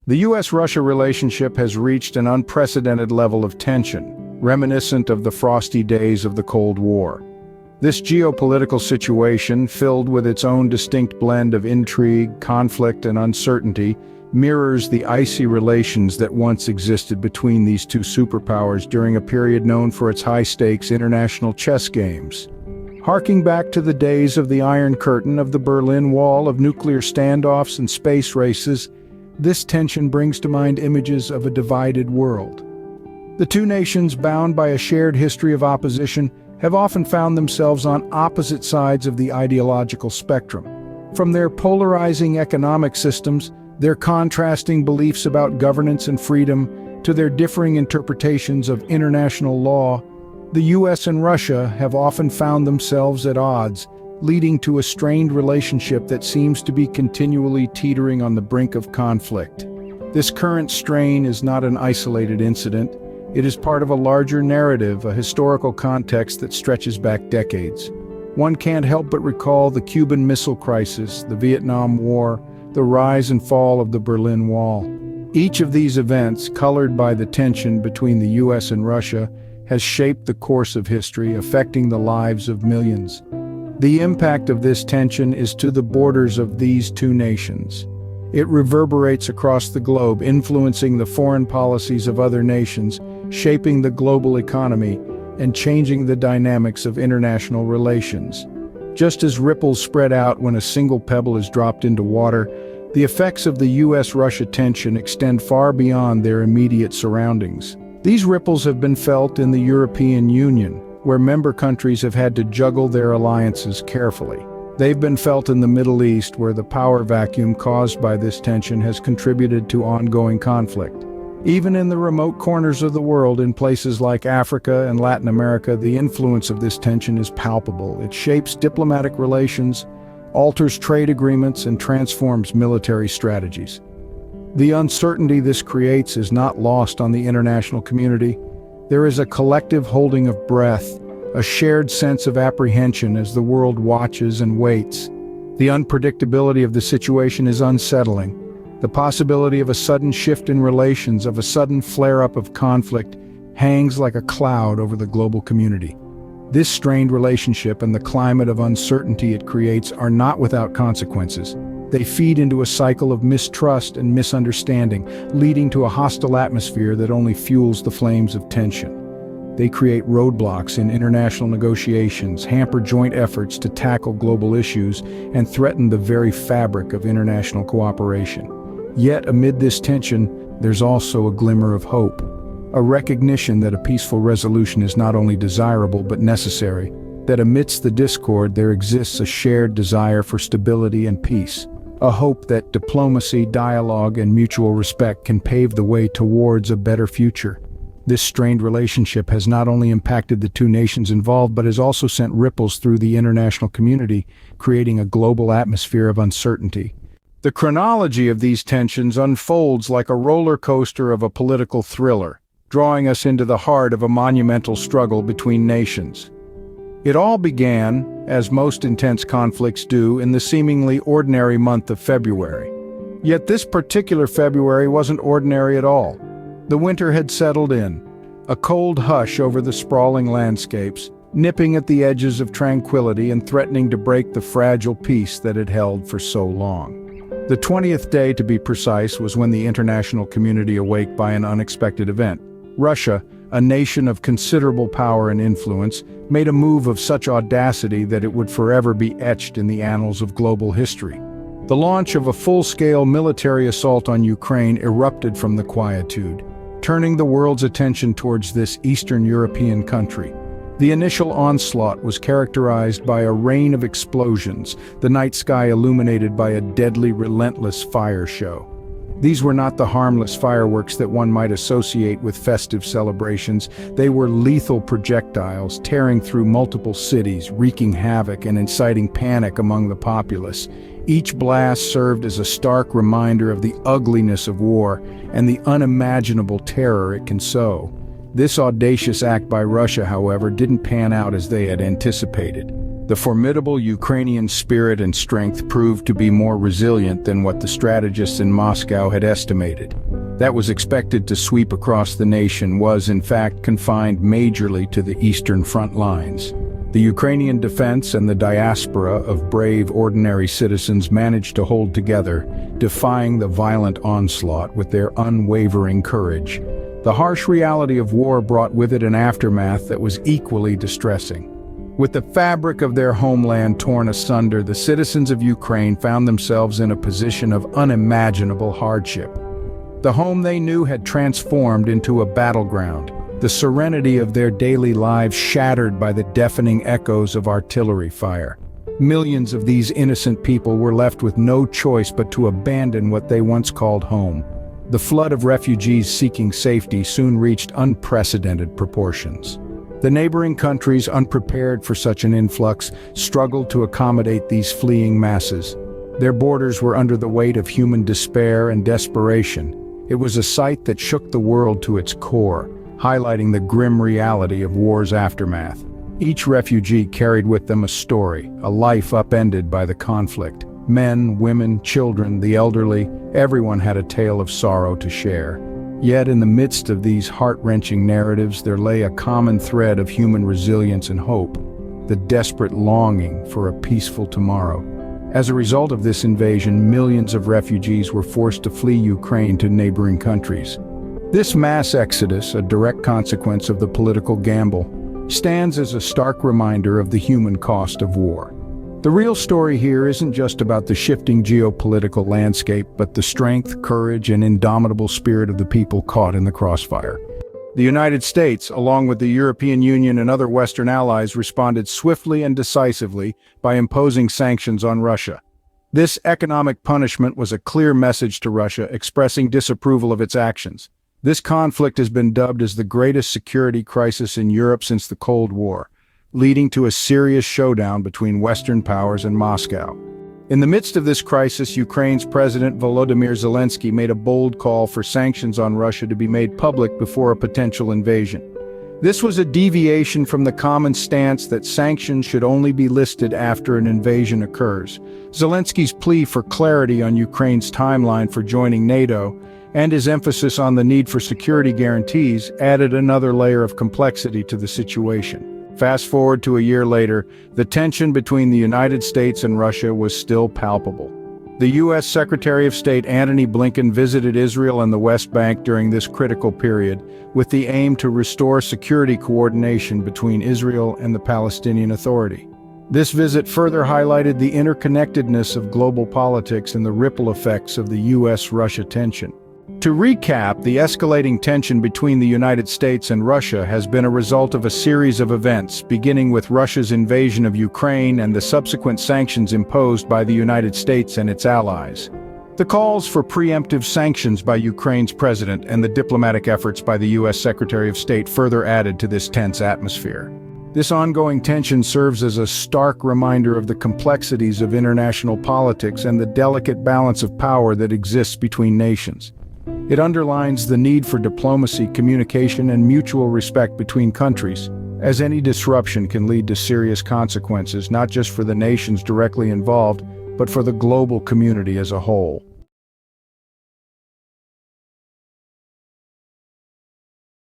The U.S.-Russia relationship has reached an unprecedented level of tension, reminiscent of the frosty days of the Cold War. This geopolitical situation, filled with its own distinct blend of intrigue, conflict, and uncertainty, mirrors the icy relations that once existed between these two superpowers during a period known for its high-stakes international chess games. Harking back to the days of the Iron Curtain, of the Berlin Wall, of nuclear standoffs and space races, this tension brings to mind images of a divided world. The two nations, bound by a shared history of opposition, have often found themselves on opposite sides of the ideological spectrum. From their polarizing economic systems, their contrasting beliefs about governance and freedom, to their differing interpretations of international law, the U.S. and Russia have often found themselves at odds, leading to a strained relationship that seems to be continually teetering on the brink of conflict. This current strain is not an isolated incident. It is part of a larger narrative, a historical context that stretches back decades. One can't help but recall the Cuban Missile Crisis, the Vietnam War, the rise and fall of the Berlin Wall. Each of these events, colored by the tension between the U.S. and Russia, has shaped the course of history, affecting the lives of millions. The impact of this tension is to the borders of these two nations. It reverberates across the globe, influencing the foreign policies of other nations, shaping the global economy, and changing the dynamics of international relations. Just as ripples spread out when a single pebble is dropped into water, the effects of the U.S.-Russia tension extend far beyond their immediate surroundings. These ripples have been felt in the European Union, where member countries have had to juggle their alliances carefully. They've been felt in the Middle East, where the power vacuum caused by this tension has contributed to ongoing conflict. Even in the remote corners of the world, in places like Africa and Latin America, the influence of this tension is palpable. It shapes diplomatic relations, alters trade agreements, and transforms military strategies. The uncertainty this creates is not lost on the international community. There is a collective holding of breath, a shared sense of apprehension as the world watches and waits. The unpredictability of the situation is unsettling. The possibility of a sudden shift in relations, of a sudden flare-up of conflict, hangs like a cloud over the global community. This strained relationship and the climate of uncertainty it creates are not without consequences. They feed into a cycle of mistrust and misunderstanding, leading to a hostile atmosphere that only fuels the flames of tension. They create roadblocks in international negotiations, hamper joint efforts to tackle global issues, and threaten the very fabric of international cooperation. Yet, amid this tension, there's also a glimmer of hope, a recognition that a peaceful resolution is not only desirable but necessary, that amidst the discord there exists a shared desire for stability and peace, a hope that diplomacy, dialogue, and mutual respect can pave the way towards a better future. This strained relationship has not only impacted the two nations involved, but has also sent ripples through the international community, creating a global atmosphere of uncertainty. The chronology of these tensions unfolds like a roller coaster of a political thriller, drawing us into the heart of a monumental struggle between nations. It all began, as most intense conflicts do, in the seemingly ordinary month of February. Yet this particular February wasn't ordinary at all. The winter had settled in, a cold hush over the sprawling landscapes, nipping at the edges of tranquility and threatening to break the fragile peace that had held for so long. The 20th day, to be precise, was when the international community awoke by an unexpected event. Russia, a nation of considerable power and influence, made a move of such audacity that it would forever be etched in the annals of global history. The launch of a full-scale military assault on Ukraine erupted from the quietude, turning the world's attention towards this Eastern European country. The initial onslaught was characterized by a rain of explosions, the night sky illuminated by a deadly, relentless fire show. These were not the harmless fireworks that one might associate with festive celebrations. They were lethal projectiles tearing through multiple cities, wreaking havoc and inciting panic among the populace. Each blast served as a stark reminder of the ugliness of war and the unimaginable terror it can sow. This audacious act by Russia, however, didn't pan out as they had anticipated. The formidable Ukrainian spirit and strength proved to be more resilient than what the strategists in Moscow had estimated. That was expected to sweep across the nation was, in fact, confined majorly to the eastern front lines. The Ukrainian defense and the diaspora of brave, ordinary citizens managed to hold together, defying the violent onslaught with their unwavering courage. The harsh reality of war brought with it an aftermath that was equally distressing. With the fabric of their homeland torn asunder, the citizens of Ukraine found themselves in a position of unimaginable hardship. The home they knew had transformed into a battleground, the serenity of their daily lives shattered by the deafening echoes of artillery fire. Millions of these innocent people were left with no choice but to abandon what they once called home. The flood of refugees seeking safety soon reached unprecedented proportions. The neighboring countries, unprepared for such an influx, struggled to accommodate these fleeing masses. Their borders were under the weight of human despair and desperation. It was a sight that shook the world to its core, highlighting the grim reality of war's aftermath. Each refugee carried with them a story, a life upended by the conflict. Men, women, children, the elderly, everyone had a tale of sorrow to share. Yet in the midst of these heart-wrenching narratives there lay a common thread of human resilience and hope, the desperate longing for a peaceful tomorrow. As a result of this invasion, millions of refugees were forced to flee Ukraine to neighboring countries. This mass exodus, a direct consequence of the political gamble, stands as a stark reminder of the human cost of war. The real story here isn't just about the shifting geopolitical landscape, but the strength, courage, and indomitable spirit of the people caught in the crossfire. The United States, along with the European Union and other Western allies, responded swiftly and decisively by imposing sanctions on Russia. This economic punishment was a clear message to Russia, expressing disapproval of its actions. This conflict has been dubbed as the greatest security crisis in Europe since the Cold War, leading to a serious showdown between Western powers and Moscow. In the midst of this crisis, Ukraine's President Volodymyr Zelensky made a bold call for sanctions on Russia to be made public before a potential invasion. This was a deviation from the common stance that sanctions should only be listed after an invasion occurs. Zelensky's plea for clarity on Ukraine's timeline for joining NATO and his emphasis on the need for security guarantees added another layer of complexity to the situation. Fast forward to a year later, the tension between the United States and Russia was still palpable. The U.S. Secretary of State Antony Blinken visited Israel and the West Bank during this critical period, with the aim to restore security coordination between Israel and the Palestinian Authority. This visit further highlighted the interconnectedness of global politics and the ripple effects of the U.S.-Russia tension. To recap, the escalating tension between the United States and Russia has been a result of a series of events, beginning with Russia's invasion of Ukraine and the subsequent sanctions imposed by the United States and its allies. The calls for preemptive sanctions by Ukraine's president and the diplomatic efforts by the U.S. Secretary of State further added to this tense atmosphere. This ongoing tension serves as a stark reminder of the complexities of international politics and the delicate balance of power that exists between nations. It underlines the need for diplomacy, communication, and mutual respect between countries, as any disruption can lead to serious consequences not just for the nations directly involved, but for the global community as a whole.